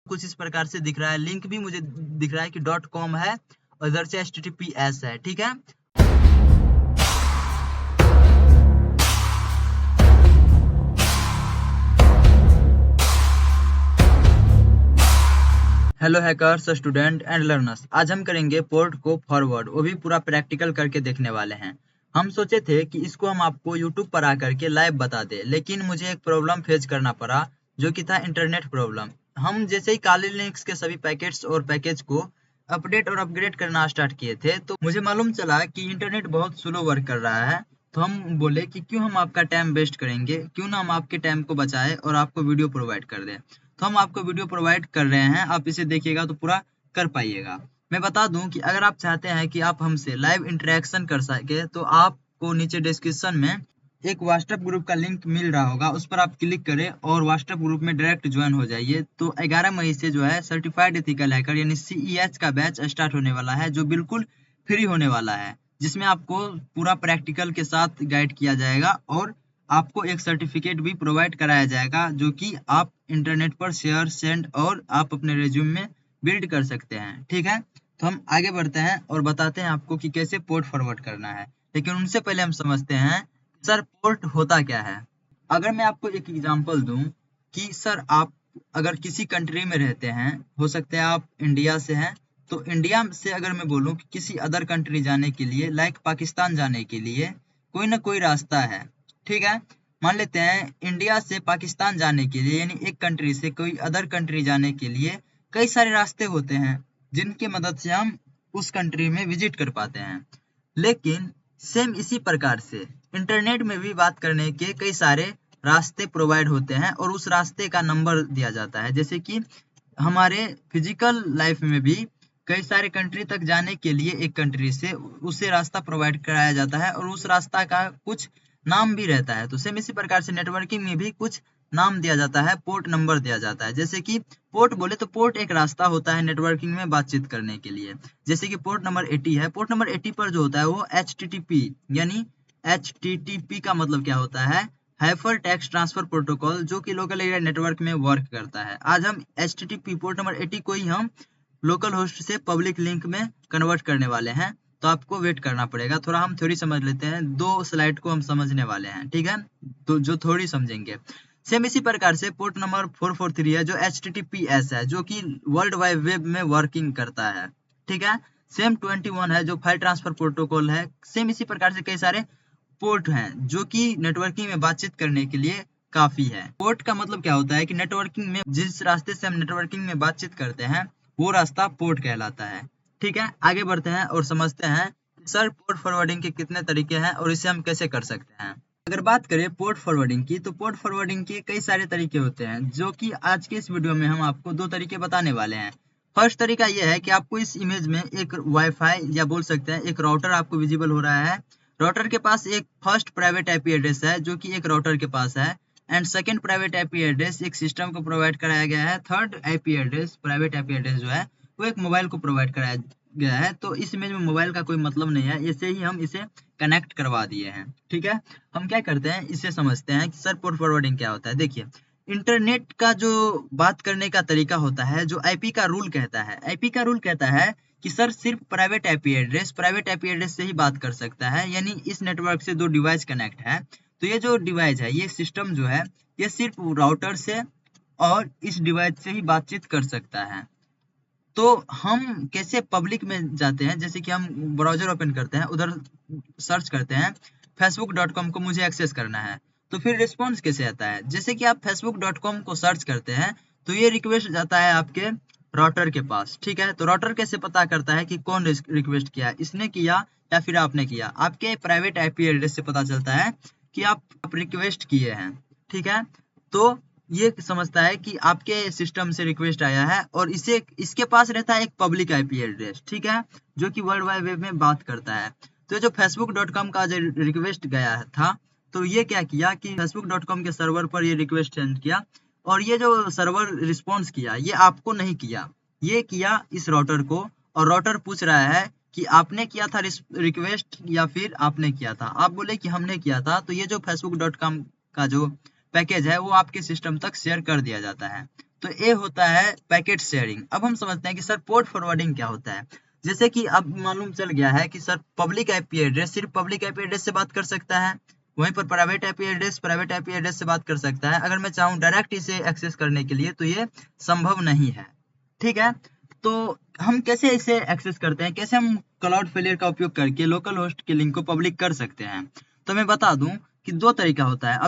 कुछ इस प्रकार से दिख रहा है, लिंक भी मुझे दिख रहा है कि .com है और इधर से HTTPS है। ठीक है, hello hackers, student and learners. आज हम करेंगे पोर्ट को फॉरवर्ड, वो भी पूरा प्रैक्टिकल करके देखने वाले हैं। हम सोचे थे कि इसको हम आपको यूट्यूब पर आकर के लाइव बता दें, लेकिन मुझे एक प्रॉब्लम फेस करना पड़ा जो कि था इंटरनेट प्रॉब्लम। हम जैसे ही काली लिनक्स के सभी पैकेट्स और पैकेज को अपडेट और अपग्रेड करना स्टार्ट किए थे, तो मुझे मालूम चला कि इंटरनेट बहुत स्लो वर्क कर रहा है। तो हम बोले कि क्यों हम आपका टाइम वेस्ट करेंगे, क्यों ना हम आपके टाइम को बचाएं और आपको वीडियो प्रोवाइड कर दें। तो हम आपको वीडियो प्रोवाइड कर रहे हैं, आप इसे देखिएगा तो पूरा कर पाइएगा। मैं बता दूं कि अगर आप चाहते हैं कि आप हमसे लाइव इंटरेक्शन कर सके, तो आपको नीचे डिस्क्रिप्शन में एक व्हाट्सएप ग्रुप का लिंक मिल रहा होगा, उस पर आप क्लिक करें और व्हाट्सएप ग्रुप में डायरेक्ट ज्वाइन हो जाइए। तो 11 मई से जो है सर्टिफाइड एथिकल हैकर यानी CEH का बैच स्टार्ट होने वाला है, जो बिल्कुल फ्री होने वाला है, जिसमें आपको पूरा प्रैक्टिकल के साथ गाइड किया जाएगा और आपको एक सर्टिफिकेट भी प्रोवाइड कराया जाएगा, जो कि आप इंटरनेट पर शेयर, सेंड और आप अपने रिज्यूम में बिल्ड कर सकते हैं। ठीक है, तो हम आगे बढ़ते हैं और बताते हैं आपको कि कैसे पोर्ट फॉरवर्ड करना है। लेकिन उनसे पहले हम समझते हैं सर पोर्ट होता क्या है। अगर मैं आपको एक एग्जांपल दूं कि सर आप अगर किसी कंट्री में रहते हैं, हो सकता है आप इंडिया से हैं, तो इंडिया से अगर मैं बोलूं कि किसी अदर कंट्री जाने के लिए, लाइक पाकिस्तान जाने के लिए कोई ना कोई रास्ता है। ठीक है, मान लेते हैं इंडिया से पाकिस्तान जाने के लिए, यानी एक कंट्री से कोई अदर कंट्री जाने के लिए कई सारे रास्ते होते हैं, जिनकी मदद से हम उस कंट्री में विजिट कर पाते हैं। लेकिन सेम इसी प्रकार से इंटरनेट में भी बात करने के कई सारे रास्ते प्रोवाइड होते हैं और उस रास्ते का नंबर दिया जाता है। जैसे कि हमारे फिजिकल लाइफ में भी कई सारे कंट्री तक जाने के लिए एक कंट्री से उसे रास्ता प्रोवाइड कराया जाता है और उस रास्ता का कुछ नाम भी रहता है। तो सेम इसी प्रकार से नेटवर्किंग में भी कुछ नाम दिया जाता है, पोर्ट नंबर दिया जाता है। जैसे कि पोर्ट बोले तो पोर्ट एक रास्ता होता है नेटवर्किंग में बातचीत करने के लिए। जैसे कि पोर्ट नंबर 80 है, पोर्ट नंबर 80 पर जो होता है वो HTTP, यानी HTTP का मतलब क्या होता है, हाइपर टेक्स्ट ट्रांसफर प्रोटोकॉल, जो कि लोकल एरिया नेटवर्क में वर्क करता है। आज हम HTTP पोर्ट नंबर 80 को ही हम लोकल होस्ट से पब्लिक लिंक में कन्वर्ट करने वाले हैं। तो आपको वेट करना पड़ेगा, थोड़ा हम थ्योरी समझ लेते हैं, 2 स्लाइड को हम समझने वाले हैं। ठीक है, तो जो थ्योरी समझेंगे। सेम इसी प्रकार से पोर्ट नंबर 443 है, जो HTTPS है, जो कि वर्ल्ड वाइड वेब में वर्किंग करता है। ठीक है, सेम 21 है, जो फाइल ट्रांसफर प्रोटोकॉल है। सेम इसी प्रकार से कई सारे पोर्ट हैं जो कि नेटवर्किंग में बातचीत करने के लिए काफी है। पोर्ट का मतलब क्या होता है कि नेटवर्किंग में जिस रास्ते से हम नेटवर्किंग में बातचीत करते हैं, वो रास्ता पोर्ट कहलाता है। ठीक है, आगे बढ़ते हैं और समझते हैं सर पोर्ट फॉरवर्डिंग के कितने तरीके हैं और इसे हम कैसे कर सकते हैं। अगर बात करें पोर्ट फॉरवर्डिंग की, तो पोर्ट फॉरवर्डिंग के कई सारे तरीके होते हैं, जो कि आज के इस वीडियो में हम आपको 2 तरीके बताने वाले हैं। फर्स्ट तरीका यह है कि आपको इस इमेज में एक वाईफाई या बोल सकते हैं एक राउटर आपको विजिबल हो रहा है। राउटर के पास एक फर्स्ट प्राइवेट आईपी एड्रेस है, जो कि एक राउटर के पास है, and second private IP address एक सिस्टम को प्रोवाइड कराया गया है। Third IP address, private IP address जो है वो एक मोबाइल को प्रोवाइड कराया गया है। तो इस इमेज में मोबाइल का कोई मतलब नहीं है, ऐसे ही हम इसे कनेक्ट करवा दिए हैं। ठीक है, हम क्या करते हैं इसे समझते हैं कि सर पोर्ट फॉरवर्डिंग क्या होता है। देखिए, इंटरनेट का जो बात करने का तरीका होता है, जो आईपी का रूल कहता है, आईपी का रूल कहता है कि सर सिर्फ प्राइवेट आईपी एड्रेस से ही बात कर सकता है, यानी इस नेटवर्क से 2 डिवाइस कनेक्ट है, तो ये जो डिवाइस है, ये सिस्टम जो है, ये सिर्फ राउटर से और इस डिवाइस से ही बातचीत कर सकता है। तो हम कैसे पब्लिक में जाते हैं, जैसे कि हम ब्राउजर ओपन करते हैं, उधर सर्च करते हैं facebook.com को मुझे एक्सेस करना है, तो फिर रिस्पॉन्स कैसे आता है। जैसे कि आप facebook.com को सर्च करते हैं, तो ये रिक्वेस्ट जाता है आपके राउटर के पास। ठीक है, तो राउटर कैसे पता करता है कि कौन रिक्वेस्ट किया, इसने किया या फिर आपने किया। आपके प्राइवेट आईपी एड्रेस से पता चलता है कि आप रिक्वेस्ट किए हैं। ठीक है, तो ये समझता है कि आपके सिस्टम से रिक्वेस्ट आया है और इसे इसके पास रहता है एक पब्लिक आईपी एड्रेस। ठीक है, जो कि वर्ल्ड वाइड वेब में बात करता है। तो जो facebook.com का जो रिक्वेस्ट गया था, तो ये क्या किया कि facebook.com के सर्वर पर ये रिक्वेस्ट सेंड किया और ये जो सर्वर रिस्पॉन्स किया, ये आपको नहीं किया, ये किया इस राउटर को। और राउटर पूछ रहा है कि आपने किया था रिक्वेस्ट या फिर आपने किया था। आप बोले कि हमने किया था, तो ये जो facebook.com का जो पैकेज है वो आपके सिस्टम तक शेयर कर दिया जाता है। तो ए होता है पैकेट शेयरिंग। अब हम समझते हैं कि सर पोर्ट फॉरवर्डिंग क्या होता है। जैसे कि अब मालूम चल गया है कि सर पब्लिक आईपी एड्रेस सिर्फ पब्लिक आईपी एड्रेस से बात कर सकता है, वहीं पर प्राइवेट आईपी एड्रेस से बात कर सकता है। अगर मैं चाहूँ डायरेक्ट इसे एक्सेस करने के लिए तो ये संभव नहीं है। ठीक है, तो हम कैसे इसे एक्सेस करते हैं, कैसे हम क्लाउड फेलियर का उपयोग करके लोकल होस्ट के लिंक को पब्लिक कर सकते हैं। तो मैं बता दूं कि दो तरीका होता है।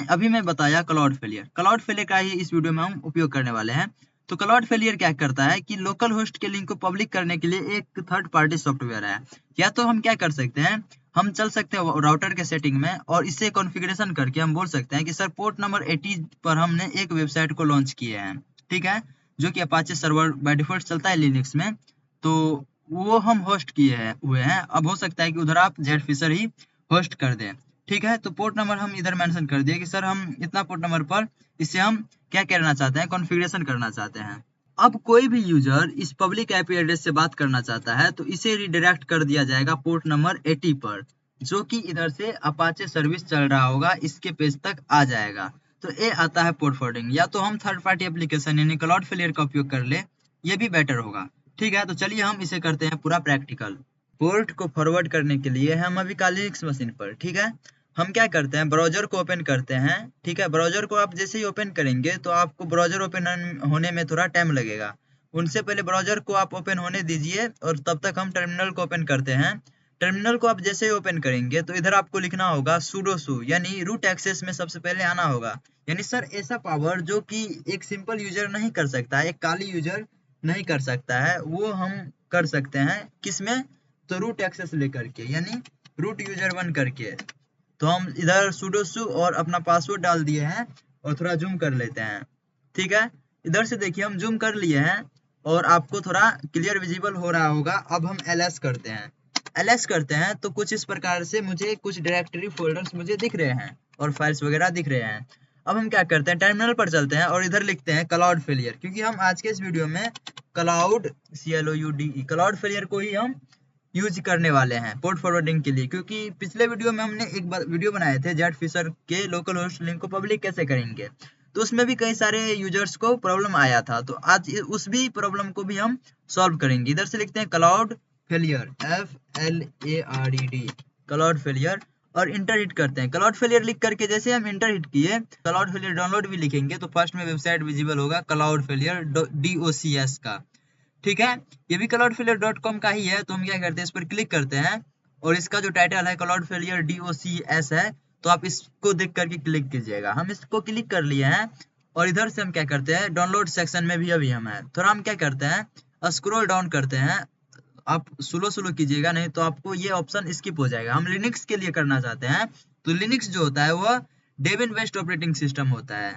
अभी मैं बताया क्लाउड फेलियर का ही इस वीडियो में हम उपयोग करने वाले हैं। तो क्लाउड फेलियर क्या करता है कि लोकल होस्ट के लिंक को पब्लिक करने के लिए एक थर्ड पार्टी सॉफ्टवेयर है। या तो हम क्या कर सकते हैं, हम चल सकते हैं राउटर के सेटिंग में और इससे कॉन्फ़िगरेशन करके हम बोल सकते हैं कि सर पोर्ट नंबर 80 पर हमने एक वेबसाइट को लॉन्च किए हैं, ठीक है, जो कि अपाचे सर्वर बाय डिफॉल्ट चलता है लिनक्स में। तो वो हम होस्ट किए हुए हैं। अब हो सकता है कि उधर आप जेटफिशर ही होस्ट कर दें। ठीक है, तो पोर्ट नंबर हम इधर मेंशन कर दिए कि सर हम इतना पोर्ट नंबर पर इसे हम क्या करना चाहते हैं, कॉन्फ़िगरेशन करना चाहते हैं। अब कोई भी यूजर इस पब्लिक आईपी एड्रेस से बात करना चाहता है तो इसे रिडायरेक्ट कर दिया जाएगा पोर्ट नंबर 80 पर, जो कि इधर से अपाचे सर्विस चल रहा होगा इसके पेज तक आ जाएगा। तो ये आता है पोर्ट फॉरवर्डिंग। या तो हम थर्ड पार्टी एप्लीकेशन यानी क्लाउड फेलियर का उपयोग कर ले, ये भी बेटर होगा। ठीक है, तो चलिए हम इसे करते हैं पूरा प्रैक्टिकल। पोर्ट को फॉरवर्ड करने के लिए हम अभी का लिनक्स मशीन पर, ठीक है, हम क्या करते हैं, ब्राउजर को ओपन करते हैं। ठीक है, ब्राउजर को आप जैसे ही ओपन करेंगे तो आपको ब्राउजर ओपन होने में थोड़ा टाइम लगेगा। उनसे पहले ब्राउजर को आप ओपन होने दीजिए और तब तक हम टर्मिनल को ओपन करते हैं। टर्मिनल को आप जैसे ही ओपन करेंगे तो इधर आपको लिखना होगा sudo su, यानी रूट एक्सेस में सबसे पहले आना होगा। यानी सर ऐसा पावर जो कि एक सिंपल यूजर नहीं कर सकता, एक काली यूजर नहीं कर सकता है, वो हम कर सकते हैं। किसमें, तो रूट एक्सेस लेकर के, यानी रूट यूजर बन करके। तो हम इधर sudo su और अपना पासवर्ड डाल दिए हैं और थोड़ा जूम कर लेते हैं। ठीक है, इधर से देखिए हम जूम कर लिए हैं और आपको थोड़ा क्लियर विजिबल हो रहा होगा। अब हम ls करते हैं। ls करते हैं तो कुछ इस प्रकार से मुझे कुछ डायरेक्टरी फोल्डर्स मुझे दिख रहे हैं और फाइल्स वगैरह दिख रहे हैं। अब हम क्या करते हैं, टर्मिनल पर चलते हैं और इधर लिखते हैं क्लाउड फेलियर, क्योंकि हम आज के इस वीडियो में क्लाउड क्लाउड फेलियर को ही हम यूज करने वाले हैं पोर्ट फॉरवर्डिंग के लिए। क्योंकि पिछले वीडियो में हमने एक वीडियो बनाए थे जेटफिशर के लोकल होस्ट लिंक को पब्लिक कैसे करेंगे, तो उसमें भी कई सारे यूजर्स को प्रॉब्लम आया था। तो आज उस भी प्रॉब्लम को भी हम सॉल्व करेंगे। इधर से लिखते हैं cloud failure, FLARED, cloud failure, और इंटर हिट करते हैं। क्लाउड फेलियर लिख करके जैसे हम इंटर हिट किए, क्लाउड फेलियर डाउनलोड भी लिखेंगे तो फर्स्ट में वेबसाइट विजिबल होगा क्लाउड फेलियर DOCS का। ठीक है, ये भी cloudfailure.com का ही है। तो हम क्या करते हैं, इस पर क्लिक करते हैं और इसका जो टाइटल है क्लाउड फेलियर DOCS है, तो आप इसको देख करके क्लिक कीजिएगा। हम इसको क्लिक कर लिए हैं और इधर से हम क्या करते हैं, डाउनलोड सेक्शन में भी अभी हम हैं। थोड़ा हम क्या करते हैं, स्क्रॉल डाउन करते हैं। आप स्लो कीजिएगा, नहीं तो आपको ये ऑप्शन स्किप हो जाएगा। हम लिनक्स के लिए करना चाहते हैं, तो लिनक्स जो होता है वह डेबिन बेस्ड ऑपरेटिंग सिस्टम होता है।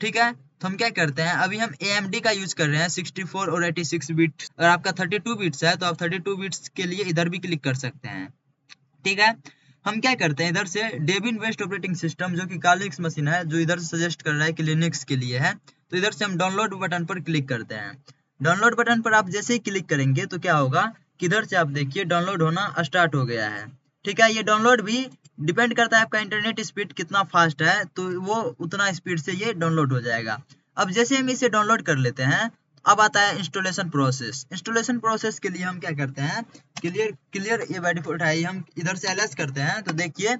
ठीक है, तो हम क्या करते हैं, अभी हम AMD का यूज कर रहे हैं 64 और 86 बिट। अगर आपका 32 बिट्स है तो आप 32 बिट्स के लिए इधर भी क्लिक कर सकते हैं। ठीक है, हम क्या करते हैं, इधर से डेबिन बेस्ड ऑपरेटिंग सिस्टम जो कि कालिक्स मशीन है, जो इधर से सजेस्ट कर रहा है कि लिनक्स के लिए है, तो इधर से हम डाउनलोड बटन पर क्लिक करते हैं। डाउनलोड बटन पर आप जैसे ही क्लिक करेंगे तो क्या होगा कि इधर से आप देखिए डाउनलोड होना स्टार्ट हो गया है। ठीक है, ये डाउनलोड भी डिपेंड करता है आपका इंटरनेट स्पीड कितना फास्ट है, तो वो उतना स्पीड से ये डाउनलोड हो जाएगा। अब जैसे हम इसे डाउनलोड कर लेते हैं, अब आता है इंस्टॉलेशन प्रोसेस। इंस्टॉलेशन प्रोसेस के लिए हम क्या करते हैं, क्लियर ये बाय डिफॉल्ट है, हम इधर से ls करते हैं। तो देखिए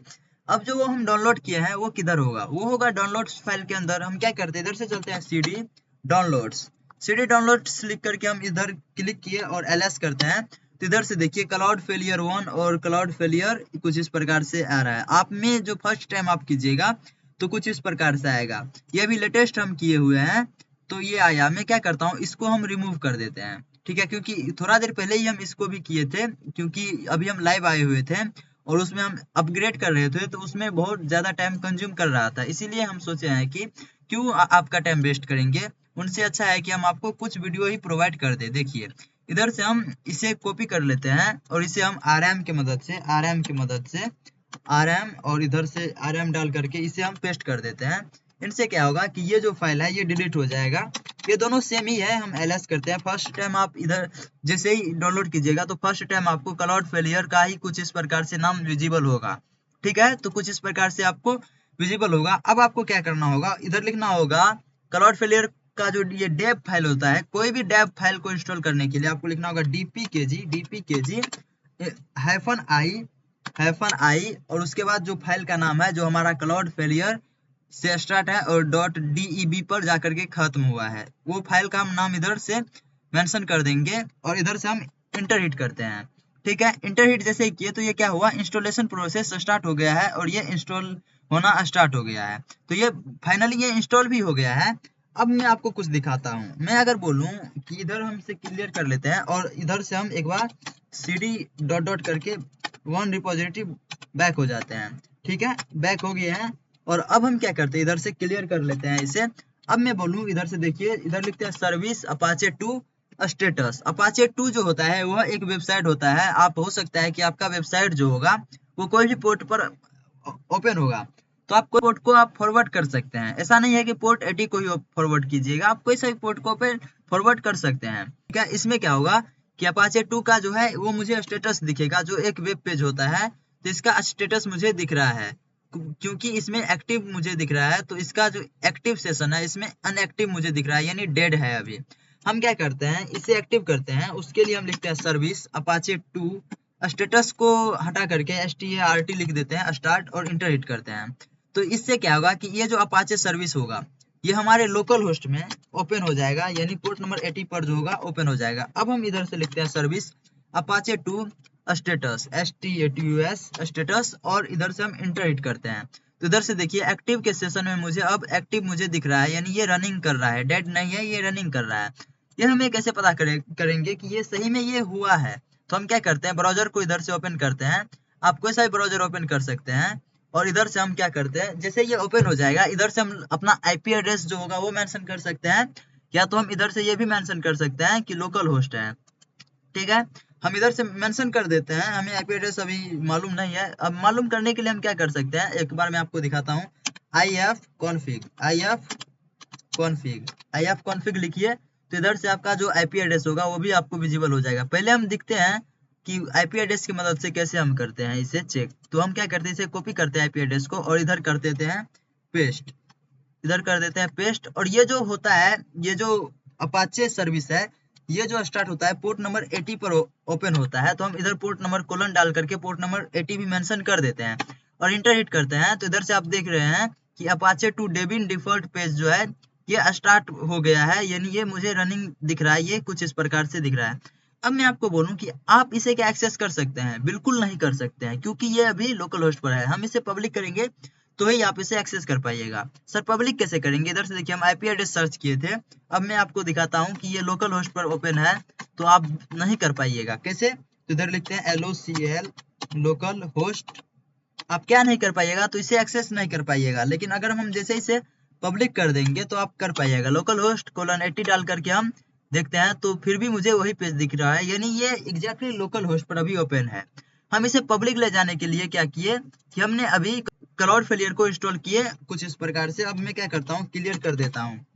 अब जो वो हम डाउनलोड किए हैं वो किधर होगा, वो होगा डाउनलोड्स फाइल के अंदर। हम क्या करते हैं, इधर से चलते हैं CD डाउनलोड्स लिख करके हम इधर क्लिक किए और ls करते हैं। तो इधर से देखिए क्लाउड फेलियर 1 और क्लाउड फेलियर कुछ इस प्रकार से आ रहा है। आप में जो फर्स्ट टाइम आप कीजिएगा तो कुछ इस प्रकार से आएगा। ये भी लेटेस्ट हम किए हुए हैं, तो ये आया। मैं क्या करता हूँ, इसको हम रिमूव कर देते हैं। ठीक है, क्योंकि थोड़ा देर पहले ही हम इसको भी किए थे, क्योंकि अभी हम लाइव आए हुए थे और उसमें हम अपग्रेड कर रहे थे, तो उसमें बहुत ज़्यादा टाइम कंज्यूम कर रहा था। इसीलिए हम सोचे हैं कि क्यों आपका टाइम वेस्ट करेंगे, उनसे अच्छा है कि हम आपको कुछ वीडियो ही प्रोवाइड कर दे। देखिए इधर से हम इसे कॉपी कर लेते हैं और इसे हम RM की मदद से RM और इधर से RM डाल करके इसे हम पेस्ट कर देते हैं। इनसे क्या होगा कि ये जो फाइल है ये डिलीट हो जाएगा। ये दोनों सेम ही है। हम ls करते हैं। फर्स्ट टाइम आप इधर जैसे ही डाउनलोड कीजिएगा तो फर्स्ट टाइम आपको क्लाउड फेलियर का ही कुछ इस प्रकार से नाम विजिबल होगा। ठीक है, तो कुछ इस प्रकार से आपको विजिबल होगा। अब आपको क्या करना होगा, इधर लिखना होगा क्लाउड फेलियर का जो ये डेव फाइल होता है, कोई भी डेव फाइल को इंस्टॉल करने के लिए आपको लिखना होगा dpkg -i और उसके बाद जो फाइल का नाम है जो हमारा क्लाउड फेलियर से स्टार्ट है और .deb पर जाकर के खत्म हुआ है, वो फाइल का हम नाम इधर से मेंशन कर देंगे और इधर से हम इंटर हिट करते हैं। ठीक है, इंटर हिट जैसे ही किए तो ये क्या हुआ, इंस्टॉलेशन प्रोसेस स्टार्ट हो गया है और ये इंस्टॉल होना स्टार्ट हो गया है। तो ये फाइनली ये इंस्टॉल भी हो गया है। अब मैं आपको कुछ दिखाता हूँ। मैं अगर बोलूँ कि इधर हम इसे क्लियर कर लेते हैं और इधर से हम एक बार cd डॉट करके वन रिपोजिटरी बैक हो जाते हैं। ठीक है, बैक हो गए हैं और अब हम क्या करते हैं, इधर से क्लियर कर लेते हैं इसे। अब मैं बोलूँ इधर से, देखिए इधर लिखते हैं सर्विस अपाचे 2 स्टेटस। अपाचे 2 जो होता है वह एक वेबसाइट होता है। आप हो सकता है कि आपका वेबसाइट जो होगा वो कोई भी पोर्ट पर ओपन होगा, तो आप कोई पोर्ट को आप फॉरवर्ड कर सकते हैं। ऐसा नहीं है कि पोर्ट 80 को ही फॉरवर्ड कीजिएगा, आप कोई सा भी पोर्ट को फॉरवर्ड कर सकते हैं। ठीक है, इसमें क्या होगा कि अपाचे 2 का जो है वो मुझे स्टेटस दिखेगा, जो एक वेब पेज होता है तो इसका स्टेटस मुझे दिख रहा है क्योंकि इसमें एक्टिव मुझे दिख रहा है। तो इसका जो एक्टिव सेशन है इसमें अनएक्टिव मुझे दिख रहा है, यानी डेड है। अभी हम क्या करते हैं, इसे एक्टिव करते हैं। उसके लिए हम लिखते हैं सर्विस अपाचे 2 स्टेटस को हटा करके start लिख देते हैं स्टार्ट और इंटर हिट करते हैं। तो इससे क्या होगा कि ये जो अपाचे सर्विस होगा ये हमारे लोकल होस्ट में ओपन हो जाएगा, यानी पोर्ट नंबर 80 पर जो होगा ओपन हो जाएगा। अब हम इधर से लिखते हैं सर्विस अपाचे 2 स्टेटस स्टेटस और इधर से हम इंटर हिट करते हैं। तो इधर से देखिए एक्टिव के सेशन में मुझे अब एक्टिव मुझे दिख रहा है, यानी ये रनिंग कर रहा है, डेड नहीं है, ये रनिंग कर रहा है। ये हमें कैसे पता करेंगे कि ये सही में ये हुआ है। तो हम क्या करते हैं, ब्राउजर को इधर से ओपन करते हैं। आप कोई सा भी ब्राउजर ओपन कर सकते हैं और इधर से हम क्या करते हैं, जैसे ये ओपन हो जाएगा इधर से हम अपना आईपी एड्रेस जो होगा वो मेंशन कर सकते हैं, या तो हम इधर से ये भी मेंशन कर सकते हैं कि लोकल होस्ट है। ठीक है, हम इधर से मेंशन कर देते हैं। हमें आईपी एड्रेस अभी मालूम नहीं है। अब मालूम करने के लिए हम क्या कर सकते हैं, एक बार मैं आपको दिखाता हूँ। if config लिखिए, तो इधर से आपका जो आईपी एड्रेस होगा वो भी आपको विजिबल हो जाएगा। पहले हम दिखते हैं कि आईपी एड्रेस की मदद से कैसे हम करते हैं इसे चेक। तो हम क्या करते हैं, इसे कॉपी करते हैं आईपी एड्रेस को और इधर कर देते हैं पेस्ट, इधर कर देते हैं पेस्ट। और ये जो होता है, ये जो अपाचे सर्विस है, ये जो स्टार्ट होता है पोर्ट नंबर 80 पर ओपन होता है। तो हम इधर पोर्ट नंबर कोलन डाल करके पोर्ट नंबर 80 भी मेंशन कर देते हैं और इंटर हिट करते हैं। तो इधर से आप देख रहे हैं कि अपाचे 2 डेबिन डिफॉल्ट पेज जो है ये स्टार्ट हो गया है, यानी ये मुझे रनिंग दिख रहा है, ये कुछ इस प्रकार से दिख रहा है। अब मैं आपको बोलूं कि आप इसे क्या एक्सेस कर सकते हैं, बिल्कुल नहीं कर सकते हैं, क्योंकि ये अभी लोकल होस्ट पर है। हम इसे पब्लिक करेंगे तो ही आप इसे एक्सेस कर पाइएगा। सर पब्लिक कैसे करेंगे, इधर से देखिए हम आईपी एड्रेस सर्च किए थे। अब मैं आपको दिखाता हूँ कि ये लोकल होस्ट पर ओपन है, तो आप नहीं कर पाइएगा। कैसे, तो इधर लिखते हैं LOCL लोकल होस्ट। आप क्या नहीं कर पाइएगा, तो इसे एक्सेस नहीं कर पाइएगा। लेकिन अगर हम जैसे इसे पब्लिक कर देंगे तो आप कर पाइएगा। लोकल होस्ट कोलन 80 डाल करके हम देखते हैं तो फिर भी मुझे वही पेज दिख रहा है, यानी ये एग्जैक्टली लोकल होस्ट पर अभी ओपन है। हम इसे पब्लिक ले जाने के लिए क्या किए कि हमने अभी क्लाउड फेलियर को इंस्टॉल किए कुछ इस प्रकार से। अब मैं क्या करता हूँ, क्लियर कर देता हूँ।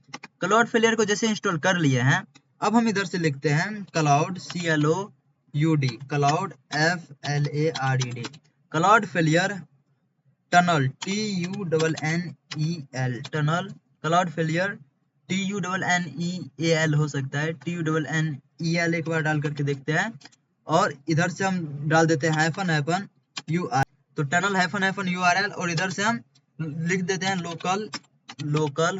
क्लाउड फेलियर को जैसे इंस्टॉल कर लिए हैं, अब हम इधर से लिखते हैं cloud CLOUD cloud FLARED cloud failure tunnel TUNNEL tunnel cloud failure TUNNEAL हो सकता है, TUNNEL एक बार डाल करके देखते हैं। और इधर से हम डाल देते हैं हाइफन URL, तो टनल हाइफन URL और इधर से हम लिख देते हैं लोकल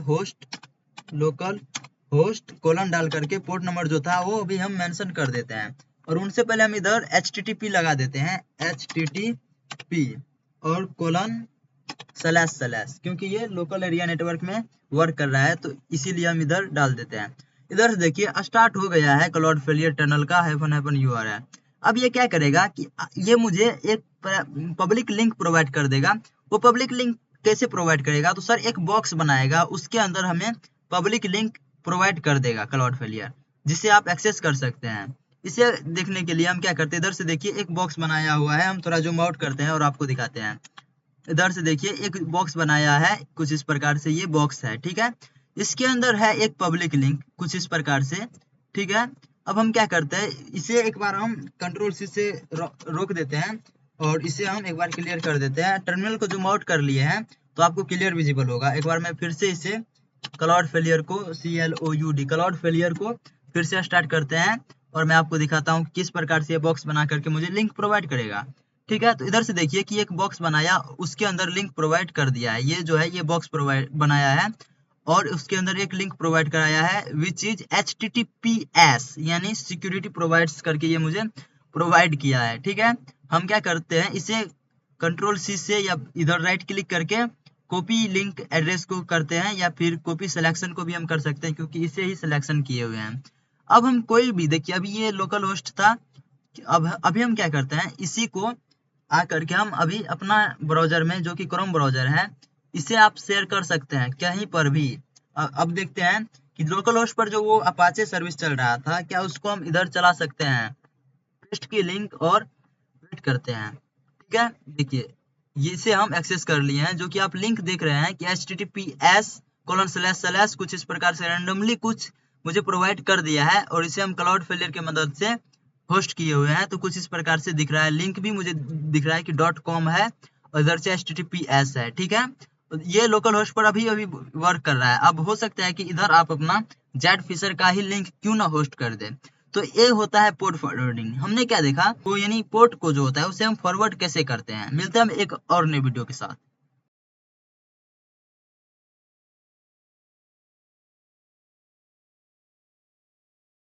होस्ट कोलन डाल करके पोर्ट नंबर जो था वो अभी हम मेंशन कर देते हैं। और उनसे पहले हम इधर HTTP लगा देते हैं, HTTP और कोलन / क्योंकि ये लोकल एरिया नेटवर्क में वर्क कर रहा है, तो इसीलिए हम इधर डाल देते हैं। इधर से देखिए स्टार्ट हो गया है क्लाउड फेलियर टनल का हाइफन URL। अब ये क्या करेगा कि ये मुझे एक पब्लिक लिंक प्रोवाइड कर देगा। वो पब्लिक लिंक कैसे प्रोवाइड करेगा, तो सर एक बॉक्स बनाएगा, उसके अंदर हमें पब्लिक लिंक प्रोवाइड कर देगा क्लाउड फेलियर, जिसे आप एक्सेस कर सकते हैं। इसे देखने के लिए हम क्या करते हैं, इधर से देखिए एक बॉक्स बनाया हुआ है, हम थोड़ा जूम आउट करते हैं और आपको दिखाते हैं। इधर से देखिए एक बॉक्स बनाया है कुछ इस प्रकार से, ये बॉक्स है। ठीक है, इसके अंदर है एक पब्लिक लिंक कुछ इस प्रकार से। ठीक है, अब हम क्या करते हैं, इसे एक बार हम Ctrl+C से रोक देते हैं और इसे हम एक बार क्लियर कर देते हैं। टर्मिनल को जूम आउट कर लिए हैं तो आपको क्लियर विजिबल होगा। एक बार मैं फिर से इसे क्लाउड फेलियर को CLOUD क्लाउड फेलियर को फिर से स्टार्ट करते हैं और मैं आपको दिखाता हूँ किस प्रकार से ये बॉक्स बना करके मुझे लिंक प्रोवाइड करेगा। ठीक है, तो इधर से देखिए कि एक बॉक्स बनाया, उसके अंदर लिंक प्रोवाइड कर दिया है। ये जो है ये बॉक्स प्रोवाइड बनाया है और उसके अंदर एक लिंक प्रोवाइड कराया है विच इज HTTPS यानी सिक्योरिटी प्रोवाइड्स करके ये मुझे प्रोवाइड किया है। ठीक है, हम क्या करते हैं, इसे कंट्रोल C से या इधर राइट क्लिक करके कॉपी लिंक एड्रेस को करते हैं या फिर कॉपी सिलेक्शन को भी हम कर सकते हैं क्योंकि इसे ही सिलेक्शन किए हुए हैं। अब हम कोई भी देखिए, अभी ये लोकल होस्ट था, अब अभी हम क्या करते हैं, इसी को आकर के हम अभी अपना ब्राउजर में जो कि क्रोम ब्राउजर है इसे आप शेयर कर सकते हैं कहीं पर भी। अब देखते हैं कि लोकल होस्ट पर जो वो अपाचे सर्विस चल रहा था क्या उसको हम इधर चला सकते हैं। पेस्ट की लिंक और वेट करते हैं। ठीक है, देखिए ये इसे हम एक्सेस कर लिए हैं, जो कि आप लिंक देख रहे हैं कि HTTPS:// कुछ इस प्रकार से रैंडमली कुछ मुझे प्रोवाइड कर दिया है और इसे हम क्लाउड फेलियर की मदद से होस्ट किए हुए हैं। तो कुछ इस प्रकार से दिख रहा है, लिंक भी मुझे दिख रहा है कि .com है और इधर से HTTPS है। ठीक है, तो ये लोकल होस्ट पर अभी अभी वर्क कर रहा है। अब हो सकता है कि इधर आप अपना जेट फिशर का ही लिंक क्यों ना होस्ट कर दे। तो ये होता है पोर्ट फॉरवर्डिंग। हमने क्या देखा, तो यानी पोर्ट को जो होता है उसे हम फॉरवर्ड कैसे करते हैं। मिलते हैं हम एक और नए वीडियो के साथ।